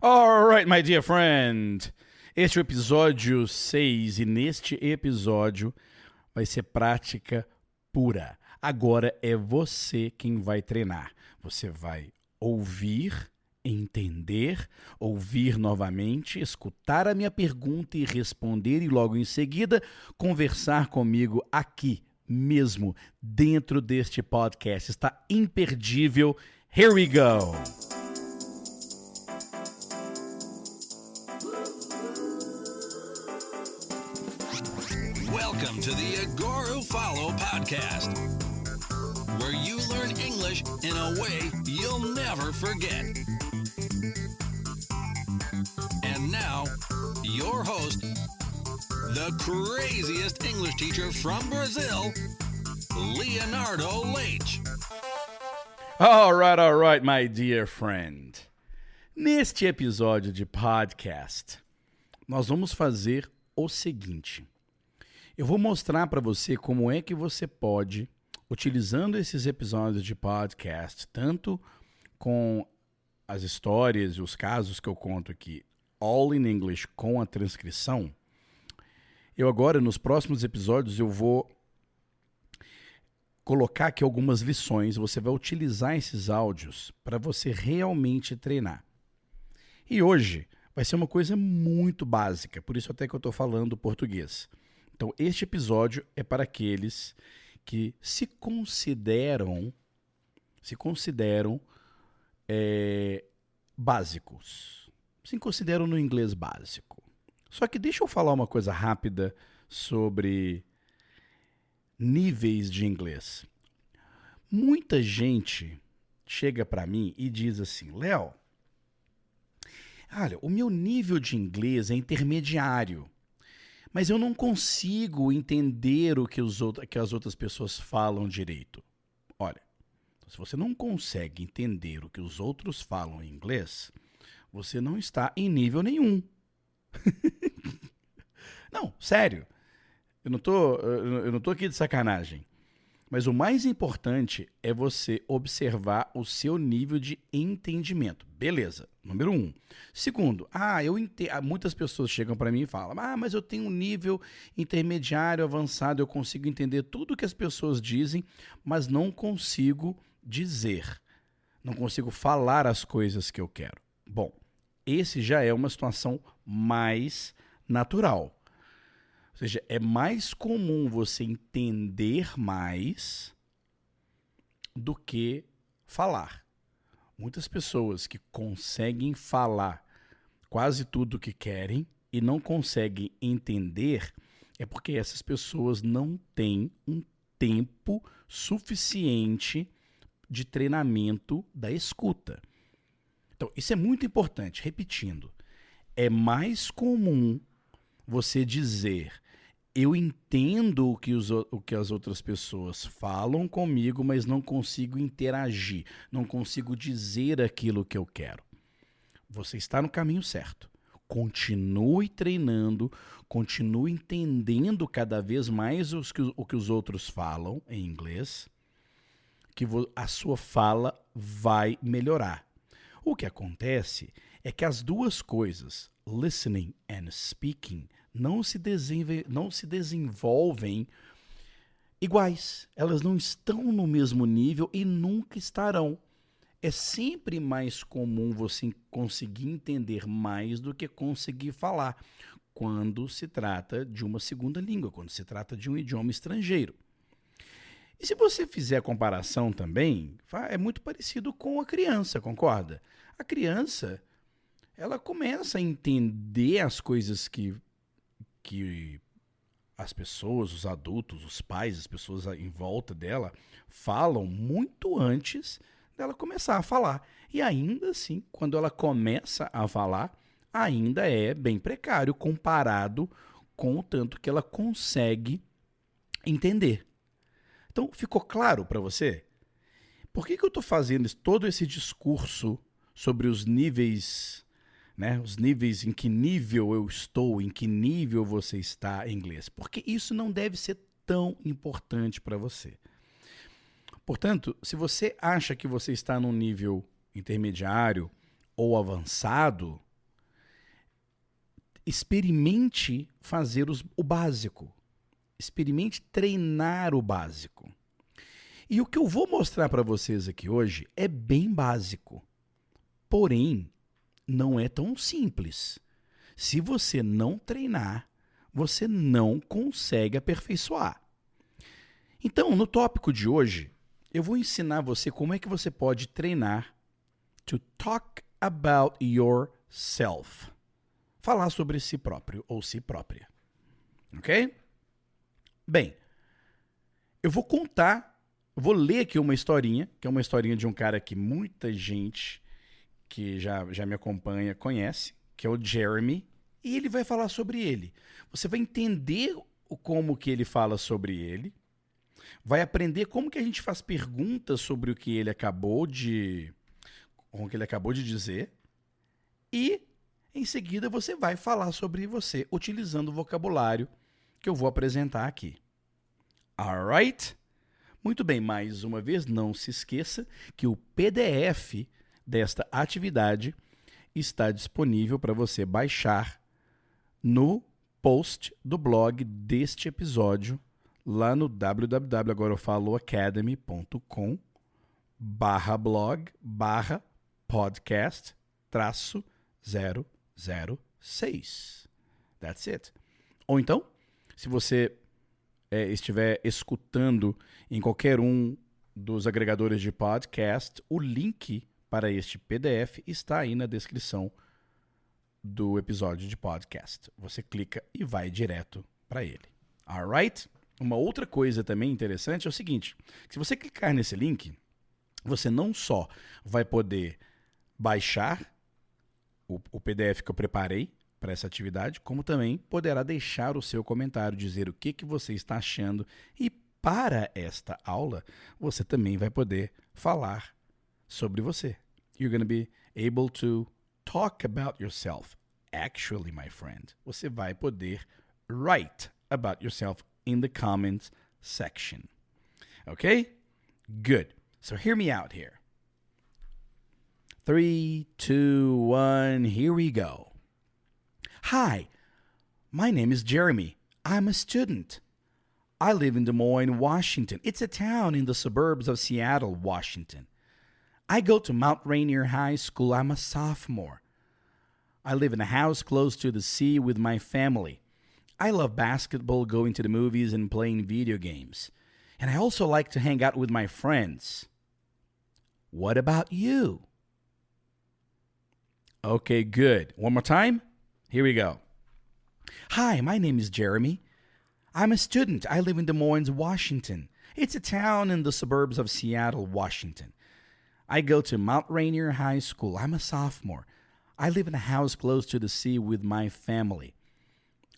Alright, my dear friend. Este é o episódio 6 e neste episódio vai ser prática pura. Agora é você quem vai treinar. Você vai ouvir, entender, ouvir novamente, escutar a minha pergunta e responder e logo em seguida conversar comigo aqui mesmo, dentro deste podcast. Está imperdível. Here we go! Welcome to the Agora Follow podcast, where you learn English in a way you'll never forget. And now, your host, the craziest English teacher from Brazil, Leonardo Leite. All right, my dear friend. Neste episódio de podcast, nós vamos fazer o seguinte. Eu vou mostrar para você como é que você pode, utilizando esses episódios de podcast, tanto com as histórias e os casos que eu conto aqui, all in English com a transcrição, eu agora, nos próximos episódios, eu vou colocar aqui algumas lições, você vai utilizar esses áudios para você realmente treinar. E hoje vai ser uma coisa muito básica, por isso até que eu estou falando português. Então, este episódio é para aqueles que se consideram básicos. Se consideram no inglês básico. Só que deixa eu falar uma coisa rápida sobre níveis de inglês. Muita gente chega para mim e diz assim, Léo, olha, o meu nível de inglês é intermediário. Mas eu não consigo entender o que as outras pessoas falam direito. Olha, se você não consegue entender o que os outros falam em inglês, você não está em nível nenhum. Não, sério. Eu não tô aqui de sacanagem. Mas o mais importante é você observar o seu nível de entendimento. Beleza, número 1. Segundo, muitas pessoas chegam para mim e falam, mas eu tenho um nível intermediário, avançado, eu consigo entender tudo que as pessoas dizem, mas não consigo dizer, não consigo falar as coisas que eu quero. Bom, esse já é uma situação mais natural. Ou seja, é mais comum você entender mais do que falar. Muitas pessoas que conseguem falar quase tudo o que querem e não conseguem entender é porque essas pessoas não têm um tempo suficiente de treinamento da escuta. Então, isso é muito importante. Repetindo, é mais comum você dizer eu entendo o que as outras pessoas falam comigo, mas não consigo interagir, não consigo dizer aquilo que eu quero. Você está no caminho certo. Continue treinando, continue entendendo cada vez mais o que os outros falam em inglês, que a sua fala vai melhorar. O que acontece é que as duas coisas, listening and speaking, não se desenvolvem iguais. Elas não estão no mesmo nível e nunca estarão. É sempre mais comum você conseguir entender mais do que conseguir falar quando se trata de uma segunda língua, quando se trata de um idioma estrangeiro. E se você fizer a comparação também, é muito parecido com a criança, concorda? A criança, ela começa a entender as coisas que as pessoas, os adultos, os pais, as pessoas em volta dela falam muito antes dela começar a falar. E ainda assim, quando ela começa a falar, ainda é bem precário comparado com o tanto que ela consegue entender. Então, ficou claro para você? Por que eu estou fazendo todo esse discurso sobre os níveis, né? Os níveis, em que nível eu estou, em que nível você está em inglês? Porque isso não deve ser tão importante para você. Portanto, se você acha que você está num nível intermediário ou avançado, experimente fazer o básico. Experimente treinar o básico. E o que eu vou mostrar para vocês aqui hoje é bem básico. Porém, não é tão simples. Se você não treinar, você não consegue aperfeiçoar. Então, no tópico de hoje, eu vou ensinar você como é que você pode treinar to talk about yourself. Falar sobre si próprio ou si própria. Ok? Bem, eu vou ler aqui uma historinha, que é uma historinha de um cara que muita gente que já me acompanha conhece, que é o Jeremy, e ele vai falar sobre ele. Você vai entender como que ele fala sobre ele, vai aprender como que a gente faz perguntas sobre o que ele acabou de dizer, e em seguida você vai falar sobre você, utilizando o vocabulário que eu vou apresentar aqui. Alright? Muito bem, mais uma vez, não se esqueça que o PDF desta atividade está disponível para você baixar no post do blog deste episódio lá no www.agorafaloacademy.com/blog/podcast-006. That's it. Ou então, se você estiver escutando em qualquer um dos agregadores de podcast, o link para este PDF está aí na descrição do episódio de podcast. Você clica e vai direto para ele. Alright? Uma outra coisa também interessante é o seguinte, se você clicar nesse link, você não só vai poder baixar o PDF que eu preparei para essa atividade, como também poderá deixar o seu comentário, dizer o que você está achando, e para esta aula, você também vai poder falar sobre você. You're going to be able to talk about yourself. Actually, my friend, você vai poder write about yourself in the comments section. Okay? Good. So hear me out here. 3, 2, 1, here we go. Hi, my name is Jeremy. I'm a student. I live in Des Moines, Washington. It's a town in the suburbs of Seattle, Washington. I go to Mount Rainier High School. I'm a sophomore. I live in a house close to the sea with my family. I love basketball, going to the movies, and playing video games. And I also like to hang out with my friends. What about you? Okay, good. One more time. Here we go. Hi, my name is Jeremy. I'm a student. I live in Des Moines, Washington. It's a town in the suburbs of Seattle, Washington. I go to Mount Rainier High School. I'm a sophomore. I live in a house close to the sea with my family.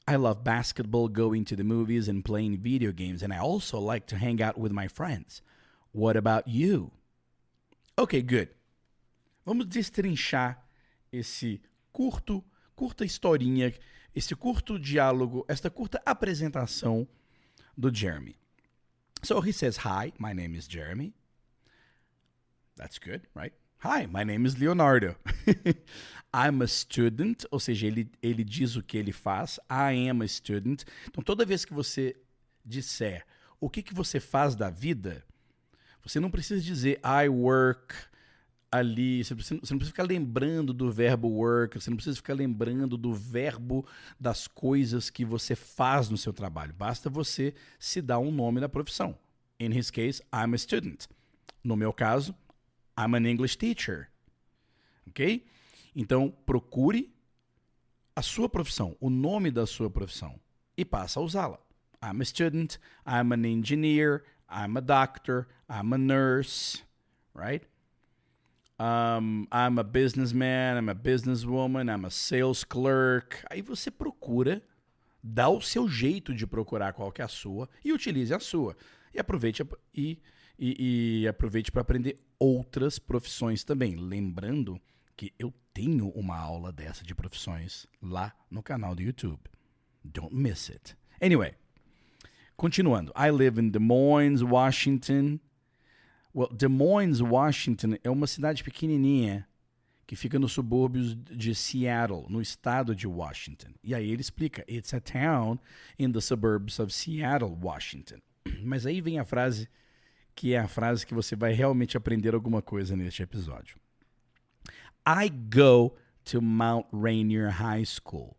I love basketball, going to the movies, and playing video games, and I also like to hang out with my friends. What about you? Okay, good. Vamos destrinchar esse curta historinha, esse curto diálogo, esta curta apresentação do Jeremy. So he says, hi, my name is Jeremy. That's good, right? Hi, my name is Leonardo. I'm a student, ou seja, ele diz o que ele faz. I am a student. Então, toda vez que você disser o que você faz da vida, você não precisa dizer I work ali, você não precisa ficar lembrando do verbo work, você não precisa ficar lembrando do verbo das coisas que você faz no seu trabalho. Basta você se dar um nome da profissão. In his case, I'm a student. No meu caso, I'm an English teacher. Ok? Então, procure a sua profissão, o nome da sua profissão, e passa a usá-la. I'm a student, I'm an engineer, I'm a doctor, I'm a nurse, right? I'm a businessman, I'm a businesswoman, I'm a sales clerk. Aí você procura, dá o seu jeito de procurar qual que é a sua e utilize a sua. E aproveite aproveite para aprender outras profissões também. Lembrando que eu tenho uma aula dessa de profissões lá no canal do YouTube. Don't miss it. Anyway, continuando. I live in Des Moines, Washington. Well, Des Moines, Washington é uma cidade pequenininha que fica nos subúrbios de Seattle, no estado de Washington. E aí ele explica, it's a town in the suburbs of Seattle, Washington. Mas aí vem a frase, que é a frase que você vai realmente aprender alguma coisa neste episódio. I go to Mount Rainier High School.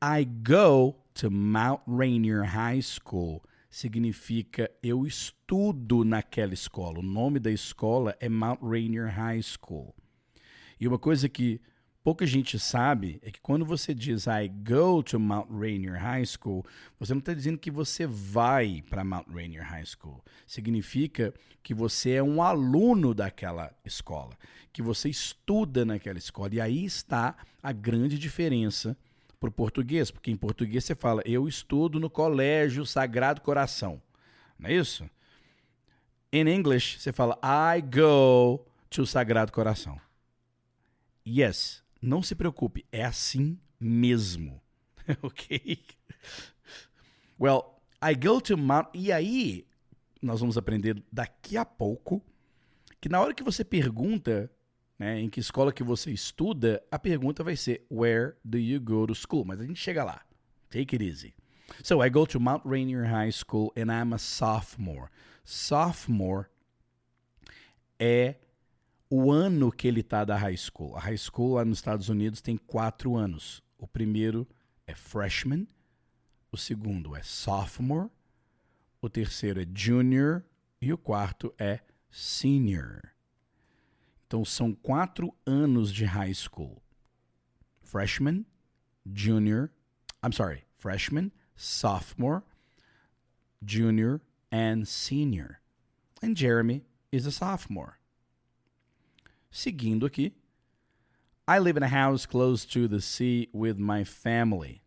I go to Mount Rainier High School significa eu estudo naquela escola. O nome da escola é Mount Rainier High School. E uma coisa que pouca gente sabe é que quando você diz I go to Mount Rainier High School, você não está dizendo que você vai para Mount Rainier High School. Significa que você é um aluno daquela escola, que você estuda naquela escola. E aí está a grande diferença para o português, porque em português você fala, eu estudo no Colégio Sagrado Coração, não é isso? In English, você fala, I go to Sagrado Coração. Yes, não se preocupe, é assim mesmo, ok? Well, I go to Mount... E aí, nós vamos aprender daqui a pouco que na hora que você pergunta, né, em que escola que você estuda, a pergunta vai ser, where do you go to school? Mas a gente chega lá. Take it easy. So, I go to Mount Rainier High School and I'm a sophomore. Sophomore é o ano que ele está da high school. A high school lá nos Estados Unidos tem 4 anos. O primeiro é freshman, o segundo é sophomore, o terceiro é junior e o quarto é senior. Então, são 4 anos de high school. Freshman, sophomore, junior, and senior. And Jeremy is a sophomore. Seguindo aqui. I live in a house close to the sea with my family.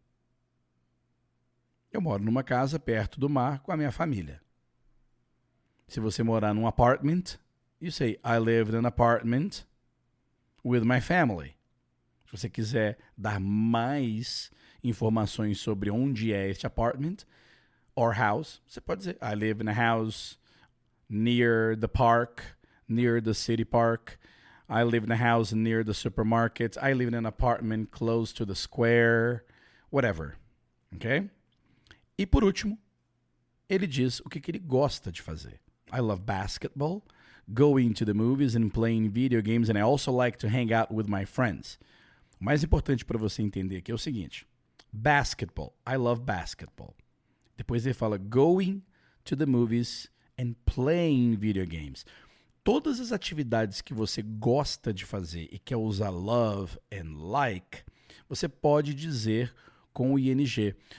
Eu moro numa casa perto do mar com a minha família. Se você morar num apartment, you say, I live in an apartment with my family. Se você quiser dar mais informações sobre onde é este apartment or house, você pode dizer, I live in a house near the park, near the city park. I live in a house near the supermarket. I live in an apartment close to the square. Whatever. Ok? E por último, ele diz o que ele gosta de fazer. I love basketball, going to the movies and playing video games, and I also like to hang out with my friends. O mais importante para você entender aqui é o seguinte. Basketball. I love basketball. Depois ele fala going to the movies and playing video games. Todas as atividades que você gosta de fazer e quer usar love and like, você pode dizer com o ing.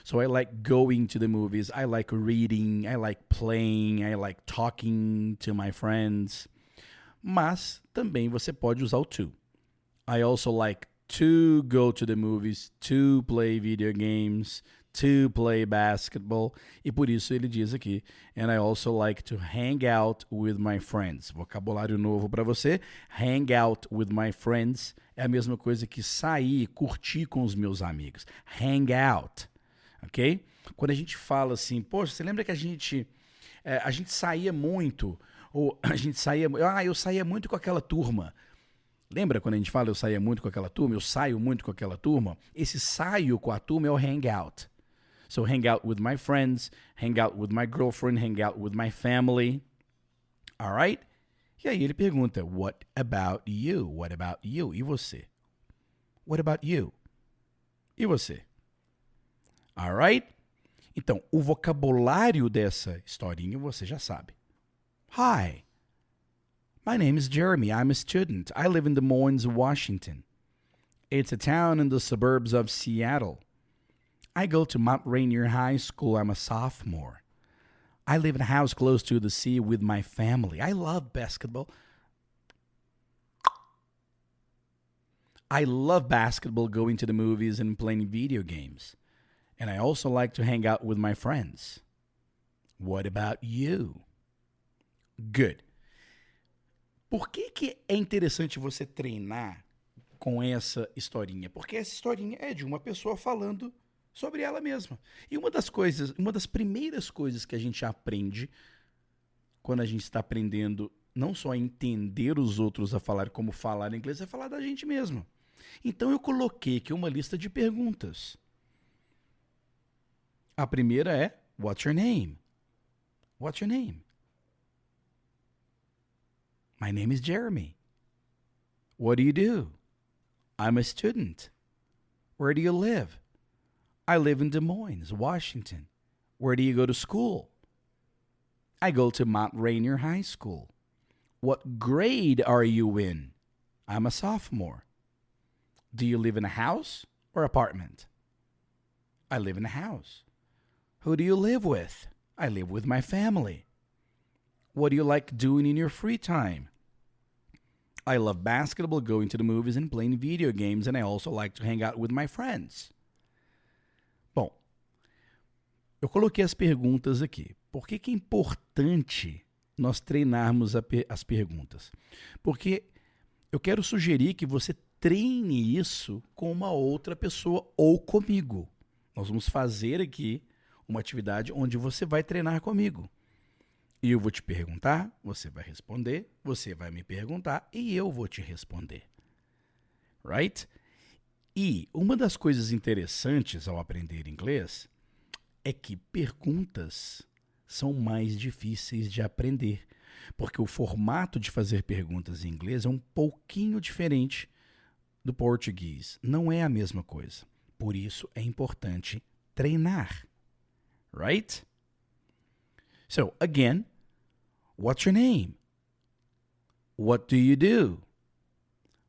So I like going to the movies, I like reading, I like playing, I like talking to my friends. Mas também você pode usar o to. I also like to go to the movies, to play video games, to play basketball. E por isso ele diz aqui, and I also like to hang out with my friends. Vocabulário novo para você. Hang out with my friends é a mesma coisa que sair, curtir com os meus amigos. Hang out, ok? Quando a gente fala assim, poxa, você lembra que a gente saía muito, ou a gente saía, eu saía muito com aquela turma. Lembra quando a gente fala eu saía muito com aquela turma? Eu saio muito com aquela turma? Esse saio com a turma é o hang out. So hang out with my friends, hang out with my girlfriend, hang out with my family. All right? E aí ele pergunta, what about you? What about you? E você? What about you? E você? All right? Então, o vocabulário dessa historinha você já sabe. Hi. My name is Jeremy. I'm a student. I live in Des Moines, Washington. It's a town in the suburbs of Seattle. I go to Mount Rainier High School. I'm a sophomore. I live in a house close to the sea with my family. I love basketball. I love basketball, going to the movies and playing video games. And I also like to hang out with my friends. What about you? Good. Por que é interessante você treinar com essa historinha? Porque essa historinha é de uma pessoa falando sobre ela mesma. E uma das primeiras coisas que a gente aprende quando a gente está aprendendo não só entender os outros a falar como falar inglês, é falar da gente mesmo. Então eu coloquei aqui uma lista de perguntas. A primeira é, what's your name? What's your name? My name is Jeremy. What do you do? I'm a student. Where do you live? I live in Des Moines, Washington. Where do you go to school? I go to Mount Rainier High School. What grade are you in? I'm a sophomore. Do you live in a house or apartment? I live in a house. Who do you live with? I live with my family. What do you like doing in your free time? I love basketball, going to the movies, and playing video games, and I also like to hang out with my friends. Bom, eu coloquei as perguntas aqui. Por que é importante nós treinarmos as perguntas? Porque eu quero sugerir que você treine isso com uma outra pessoa ou comigo. Nós vamos fazer aqui uma atividade onde você vai treinar comigo. E eu vou te perguntar, você vai responder, você vai me perguntar e eu vou te responder. Right? E uma das coisas interessantes ao aprender inglês é que perguntas são mais difíceis de aprender, porque o formato de fazer perguntas em inglês é um pouquinho diferente do português. Não é a mesma coisa. Por isso é importante treinar. Right? So, again, what's your name? What do you do?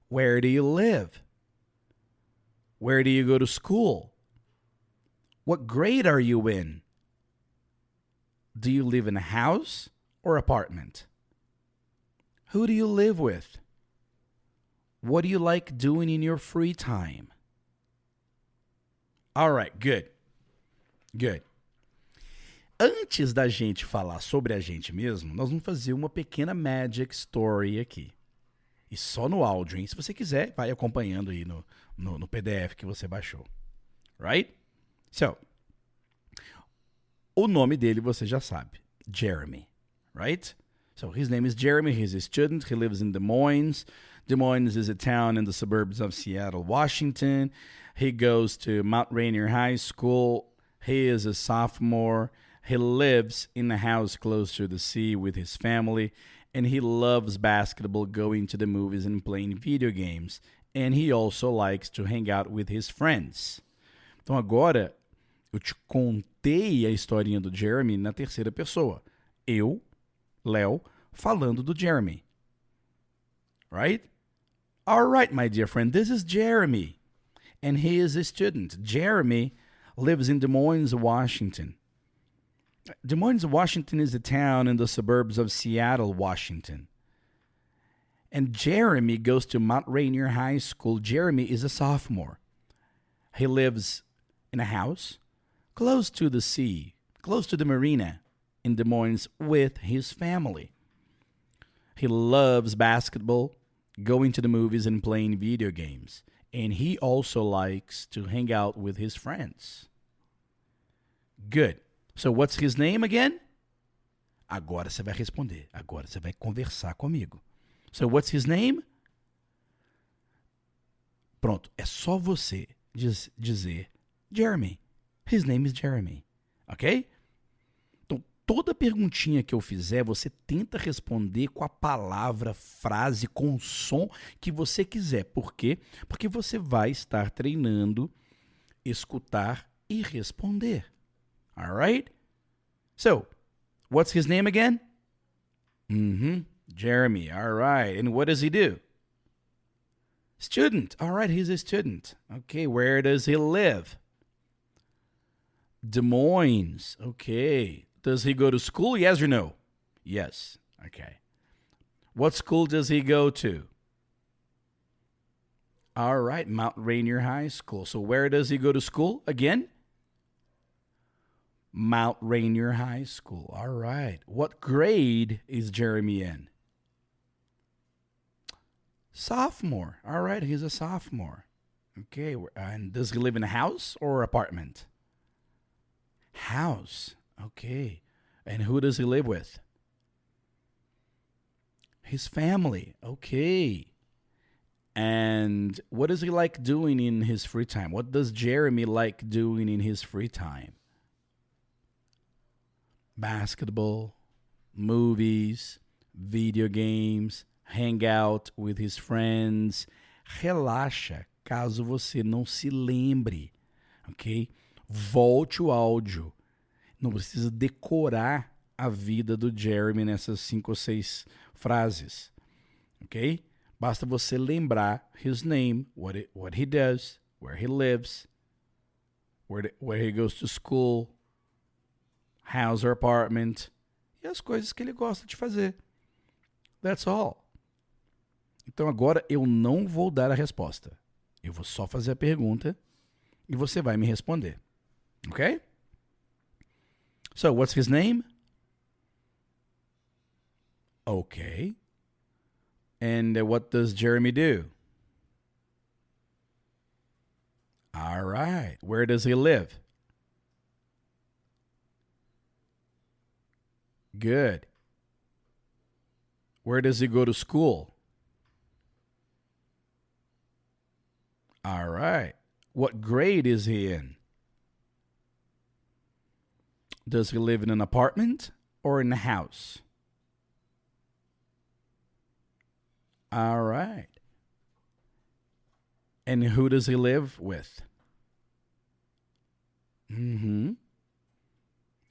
Where do you live? Where do you go to school? What grade are you in? Do you live in a house or apartment? Who do you live with? What do you like doing in your free time? All right, good. Good. Antes da gente falar sobre a gente mesmo, nós vamos fazer uma pequena magic story aqui. E só no áudio, hein? Se você quiser, vai acompanhando aí no PDF que você baixou. Right? So, o nome dele você já sabe. Jeremy. Right? So, his name is Jeremy. He's a student. He lives in Des Moines. Des Moines is a town in the suburbs of Seattle, Washington. He goes to Mount Rainier High School. He is a sophomore. He lives in a house close to the sea with his family, and he loves basketball, going to the movies and playing video games. And he also likes to hang out with his friends. Então agora eu te contei a historinha do Jeremy na terceira pessoa. Eu, Léo, falando do Jeremy. Right? All right, my dear friend, this is Jeremy, and he is a student. Jeremy lives in Des Moines, Washington. Des Moines, Washington is a town in the suburbs of Seattle, Washington. And Jeremy goes to Mount Rainier High School. Jeremy is a sophomore. He lives in a house close to the sea, close to the marina in Des Moines with his family. He loves basketball, going to the movies and playing video games. And he also likes to hang out with his friends. Good. So what's his name again? Agora você vai responder. Agora você vai conversar comigo. So what's his name? Pronto. É só você dizer Jeremy. His name is Jeremy. Ok? Então, toda perguntinha que eu fizer, você tenta responder com a palavra, frase, com o som que você quiser. Por quê? Porque você vai estar treinando, escutar e responder. All right? So, what's his name again? Jeremy. All right. And what does he do? Student. All right, he's a student. Okay, where does he live? Des Moines. Okay. Does he go to school? Yes or no? Yes. Okay. What school does he go to? All right, Mount Rainier High School. So where does he go to school again? Mount Rainier High School. All right. What grade is Jeremy in? Sophomore. All right, he's a sophomore. Okay, and does he live in a house or apartment? House. Okay. And who does he live with? His family. Okay. And what does he like doing in his free time? What does Jeremy like doing in his free time? Basketball, movies, video games, hang out with his friends. Relaxa, caso você não se lembre, ok? Volte o áudio. Não precisa decorar a vida do Jeremy nessas 5 ou 6 frases, ok? Basta você lembrar his name, what he does, where he lives, where he goes to school, house or apartment, e as coisas que ele gosta de fazer. That's all. Então agora eu não vou dar a resposta. Eu vou só fazer a pergunta e você vai me responder. Ok? So, what's his name? Okay. And what does Jeremy do? All right. Where does he live? Good. Where does he go to school? All right. What grade is he in? Does he live in an apartment or in a house? All right. And who does he live with? Mm-hmm.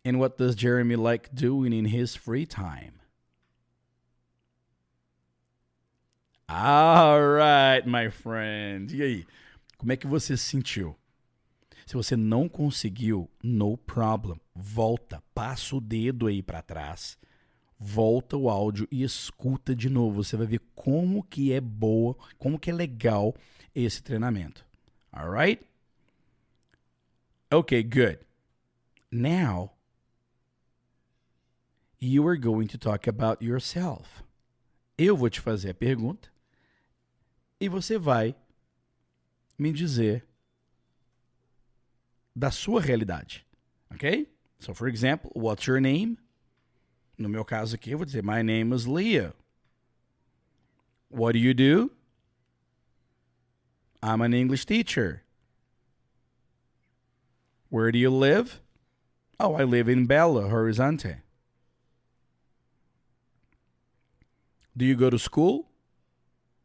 And what does Jeremy like doing in his free time? All right, my friend. E aí? Como é que você se sentiu? Se você não conseguiu, no problem. Volta, passa o dedo aí para trás. Volta o áudio e escuta de novo. Você vai ver como que é boa, como que é legal esse treinamento. Alright? Okay, good. Now, you are going to talk about yourself. Eu vou te fazer a pergunta e você vai me dizer da sua realidade. Ok? So, for example, what's your name? No meu caso aqui, eu vou dizer, my name is Leo. What do you do? I'm an English teacher. Where do you live? Oh, I live in Belo Horizonte. Do you go to school?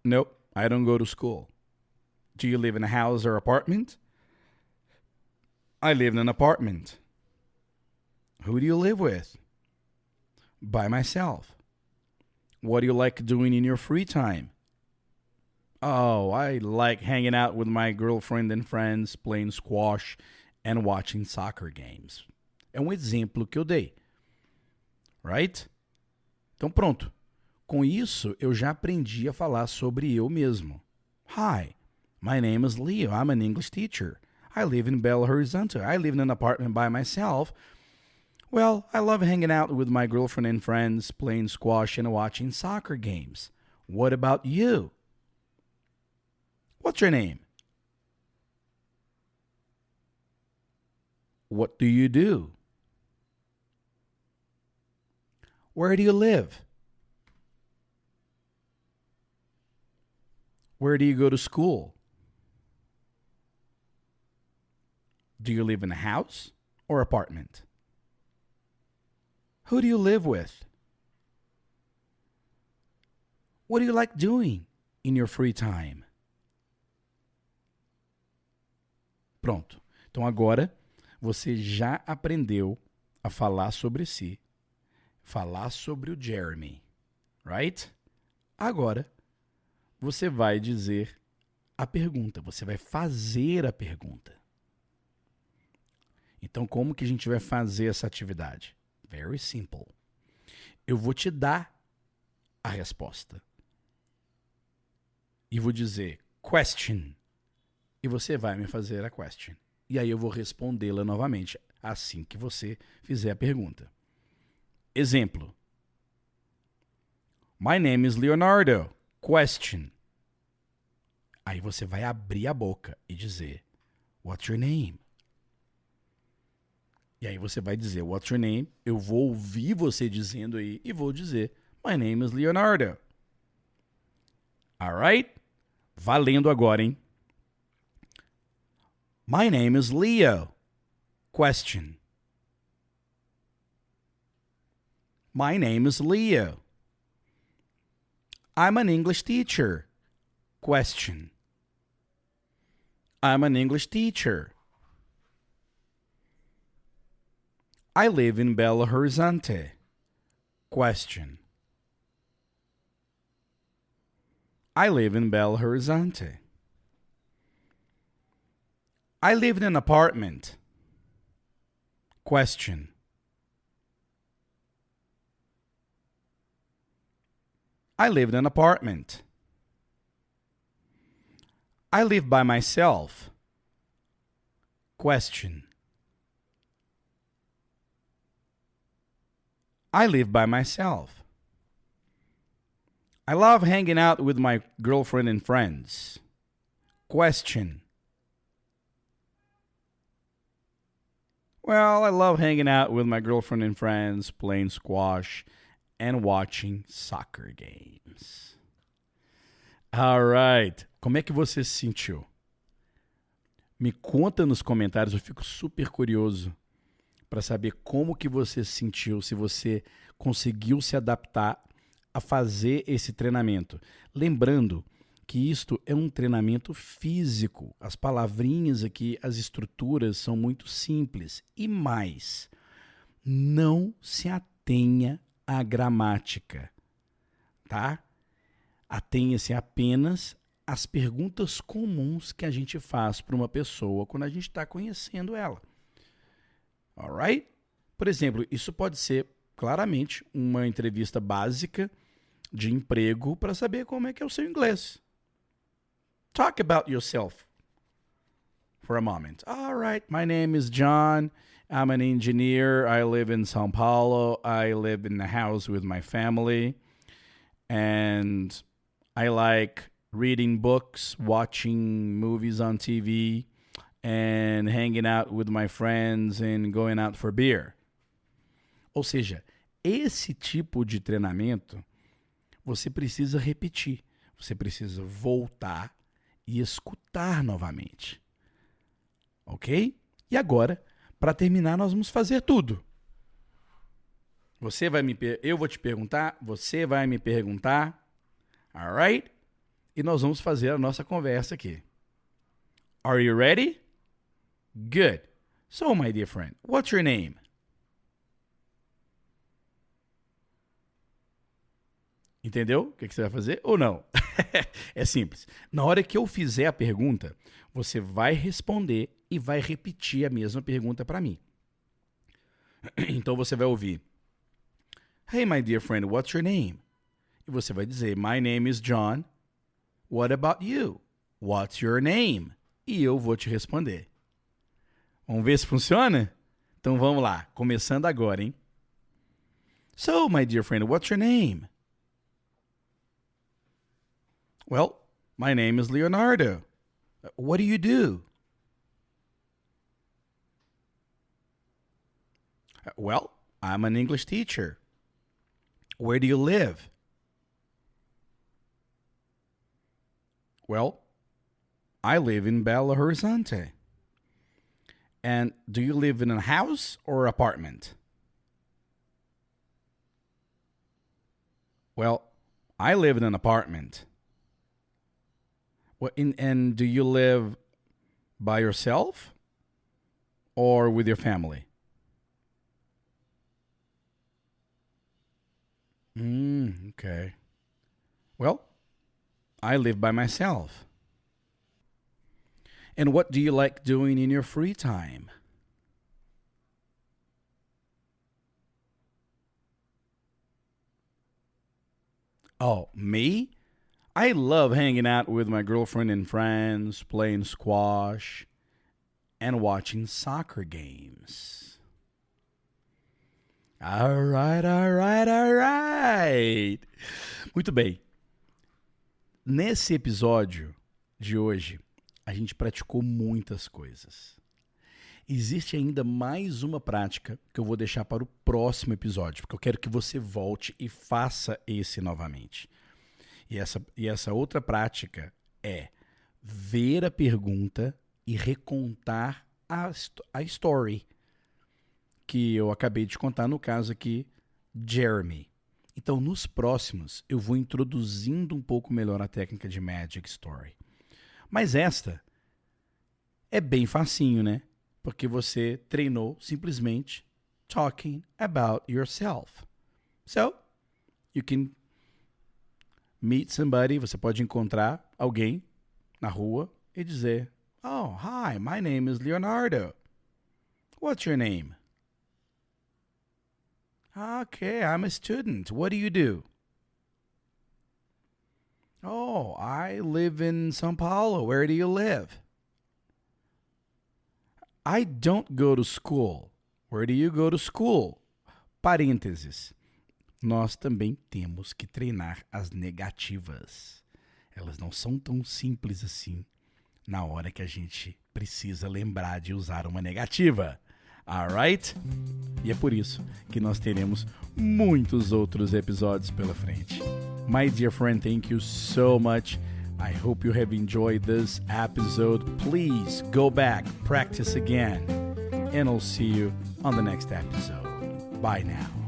Nope, I don't go to school. Do you live in a house or apartment? I live in an apartment. Who do you live with? By myself. What do you like doing in your free time? Oh, I like hanging out with my girlfriend and friends, playing squash and watching soccer games. É um exemplo que eu dei. Right? Então pronto. Com isso, eu já aprendi a falar sobre eu mesmo. Hi, my name is Leo. I'm an English teacher. I live in Belo Horizonte. I live in an apartment by myself. Well, I love hanging out with my girlfriend and friends, playing squash and watching soccer games. What about you? What's your name? What do you do? Where do you live? Where do you go to school? Do you live in a house or apartment? Who do you live with? What do you like doing in your free time? Pronto. Então agora você já aprendeu a falar sobre si, falar sobre o Jeremy, right? Agora você vai dizer a pergunta, você vai fazer a pergunta. Então como que a gente vai fazer essa atividade? Very simple. Eu vou te dar a resposta. E vou dizer question. E você vai me fazer a question. E aí eu vou respondê-la novamente assim que você fizer a pergunta. Exemplo. My name is Leonardo. Question. Aí você vai abrir a boca e dizer what's your name? E aí você vai dizer what's your name? Eu vou ouvir você dizendo aí e vou dizer my name is Leonardo. Alright? Valendo agora, hein? My name is Leo. Question. My name is Leo. I'm an English teacher. Question. I'm an English teacher. I live in Belo Horizonte. Question. I live in Belo Horizonte. I live in an apartment. Question. I live in an apartment. I live by myself. Question. I live by myself. I love hanging out with my girlfriend and friends. Question. Well, I love hanging out with my girlfriend and friends, playing squash, and watching soccer games. Alright. Como é que você se sentiu? Me conta nos comentários, eu fico super curioso para saber como que você se sentiu, se você conseguiu se adaptar a fazer esse treinamento. Lembrando que isto é um treinamento físico. As palavrinhas aqui, as estruturas são muito simples. E mais, não se atenha à gramática, tá? Atenha-se apenas às perguntas comuns que a gente faz para uma pessoa quando a gente está conhecendo ela. Alright? Por exemplo, isso pode ser claramente uma entrevista básica de emprego para saber como é que é o seu inglês. Talk about yourself for a moment. Alright, my name is John. I'm an engineer. I live in São Paulo. I live in a house with my family. And I like reading books, watching movies on TV, and hanging out with my friends and going out for beer. Ou seja, esse tipo de treinamento você precisa repetir. Você precisa voltar e escutar novamente. Ok? E agora, para terminar, nós vamos fazer tudo. Eu vou te perguntar, você vai me perguntar. Alright? E nós vamos fazer a nossa conversa aqui. Are you ready? Good. So, my dear friend, what's your name? Entendeu o que você vai fazer ou não? É simples. Na hora que eu fizer a pergunta, você vai responder e vai repetir a mesma pergunta para mim. Então você vai ouvir: Hey, my dear friend, what's your name? E você vai dizer: My name is John. What about you? What's your name? E eu vou te responder. Vamos ver se funciona? Então vamos lá, começando agora, hein? So, my dear friend, what's your name? Well, my name is Leonardo. What do you do? Well, I'm an English teacher. Where do you live? Well, I live in Belo Horizonte. And do you live in a house or apartment? Well, I live in an apartment. And do you live by yourself or with your family? Okay. Well, I live by myself. And what do you like doing in your free time? Oh, me? I love hanging out with my girlfriend and friends, playing squash, and watching soccer games. Alright. Muito bem. Nesse episódio de hoje, a gente praticou muitas coisas. Existe ainda mais uma prática que eu vou deixar para o próximo episódio, porque eu quero que você volte e faça esse novamente. E essa outra prática é ver a pergunta e recontar a story que eu acabei de contar, no caso aqui, Jeremy. Então, nos próximos, eu vou introduzindo um pouco melhor a técnica de Magic Story. Mas esta é bem facinho, né? Porque você treinou simplesmente talking about yourself. So, you can meet somebody, você pode encontrar alguém na rua e dizer, "Oh, hi, my name is Leonardo. What's your name?" "Okay, I'm a student. What do you do?" "Oh, I live in São Paulo. Where do you live?" "I don't go to school. Where do you go to school?" Parênteses. Nós também temos que treinar as negativas. Elas não são tão simples assim na hora que a gente precisa lembrar de usar uma negativa. Alright? E é por isso que nós teremos muitos outros episódios pela frente. My dear friend, thank you so much. I hope you have enjoyed this episode. Please go back, practice again, and I'll see you on the next episode. Bye now.